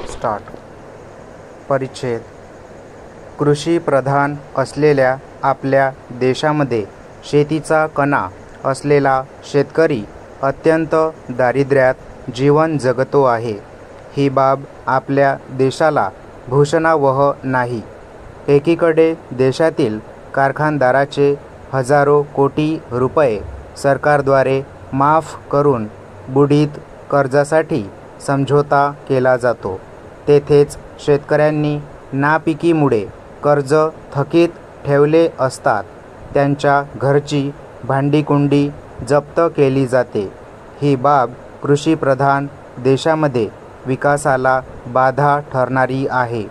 Start. परिच्छेद. कृषी प्रधान असलेल्या आपल्या देशामध्ये शेतीचा कणा असलेला शेतकरी अत्यंत दारिद्र्यात जीवन जगतो आहे. ही बाब आपल्या देशाला भूषणावह नाही. एकीकडे देशातील कारखानदाराचे हजारो कोटी रुपये सरकारद्वारे माफ करून बुडीत कर्जासाठी समझोता केला जातो. तेथेच शेतकऱ्यांनी नापिकीमुळे कर्ज थकीत ठेवले असतात त्यांच्या घरची भांडीकुंडी जप्त केली जाते. ही बाब कृषीप्रधान देशामध्ये विकासाला बाधा ठरणारी आहे.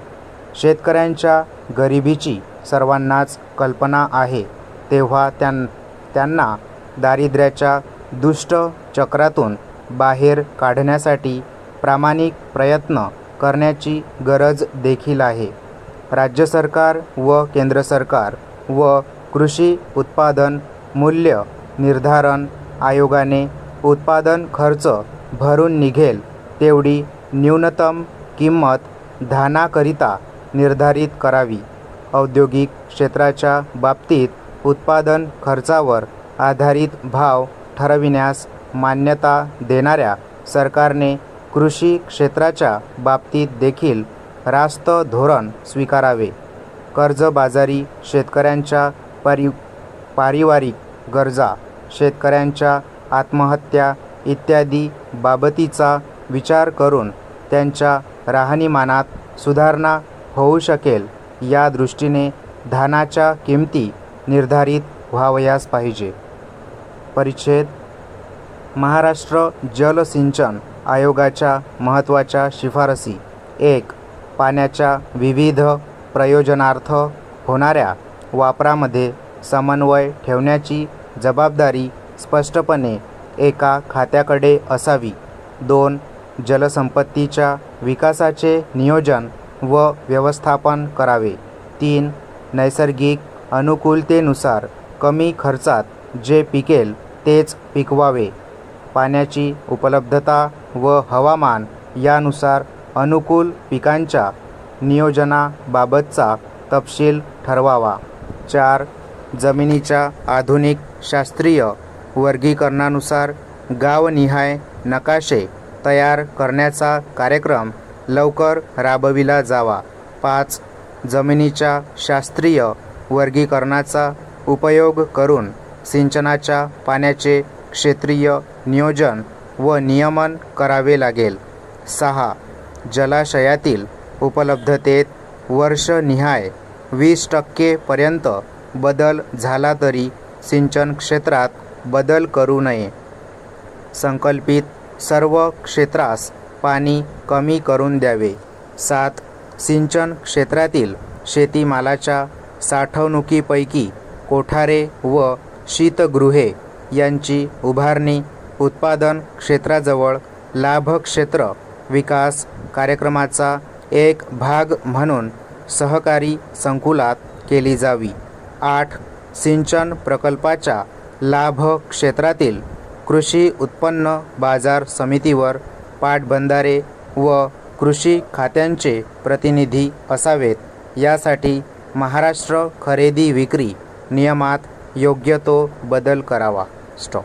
शेतकऱ्यांच्या गरिबीची सर्वांनाच कल्पना आहे. तेव्हा त्यांना दारिद्र्याच्या दुष्ट चक्रातून बाहेर काढण्यासाठी प्रामाणिक प्रयत्न करण्याची गरज देखील आहे. राज्य सरकार व केंद्र सरकार व कृषी उत्पादन मूल्य निर्धारण आयोगाने उत्पादन खर्च भरून निघेल तेवढी न्यूनतम किंमत धानाकरिता निर्धारित करावी. औद्योगिक क्षेत्राच्या बाबतीत उत्पादन खर्चावर आधारित भाव ठरविण्यास मान्यता देणाऱ्या सरकारने कृषी क्षेत्राच्या बाबतीत देखील रास्त धोरण स्वीकारावे. कर्जबाजारी शेतकऱ्यांच्या पारिवारिक गरजा, शेतकऱ्यांच्या आत्महत्या इत्यादी बाबतीचा विचार करून त्यांच्या राहणीमानात सुधारणा होऊ शकेल या दृष्टीने धानाच्या किमती निर्धारित व्हावयास पाहिजे. परिच्छेद. महाराष्ट्र जलसिंचन आयोगाच्या महत्त्वाच्या शिफारसी. 1. पाण्याच्या विविध प्रयोजनार्थ होणाऱ्या वापरामध्ये समन्वय ठेवण्याची जबाबदारी स्पष्टपणे एका खात्याकडे असावी. 2. जलसंपत्तीच्या विकासाचे नियोजन व व्यवस्थापन करावे. 3. नैसर्गिक अनुकूलतेनुसार कमी खर्चात जे पिकेल तेच पिकवावे. पाण्याची उपलब्धता व हवामान यानुसार अनुकूल पिकांच्या नियोजनाबाबतचा तपशील ठरवावा. 4. जमिनीच्या आधुनिक शास्त्रीय वर्गीकरणानुसार गावनिहाय नकाशे तयार करण्याचा कार्यक्रम लवकर राबविला जावा. 5. जमिनीच्या शास्त्रीय वर्गीकरणाचा उपयोग करून सिंचनाच्या पाण्याचे क्षेत्रीय नियोजन व नियमन करावे लागेल. 6. जलाशयातील उपलब्धतेत वर्षनिहाय 20% पर्यंत बदल झाला तरी सिंचन क्षेत्रात बदल करू नये. संकल्पित सर्व क्षेत्रास पाणी कमी करून द्यावे. 7. सिंचन क्षेत्रातील शेतीमालाच्या साठवणुकीपैकी कोठारे व शीतगृहे यांची उभारणी उत्पादन क्षेत्राजवळ लाभक्षेत्र विकास कार्यक्रमाचा एक भाग म्हणून सहकारी संकुलात केली जावी. 8. सिंचन प्रकल्पाच्या लाभ क्षेत्रातील कृषी उत्पन्न बाजार समितीवर पाटबंधारे व कृषी खात्यांचे प्रतिनिधी असावेत. यासाठी महाराष्ट्र खरेदी विक्री नियमात योग्य तो बदल करावा. स्टॉप.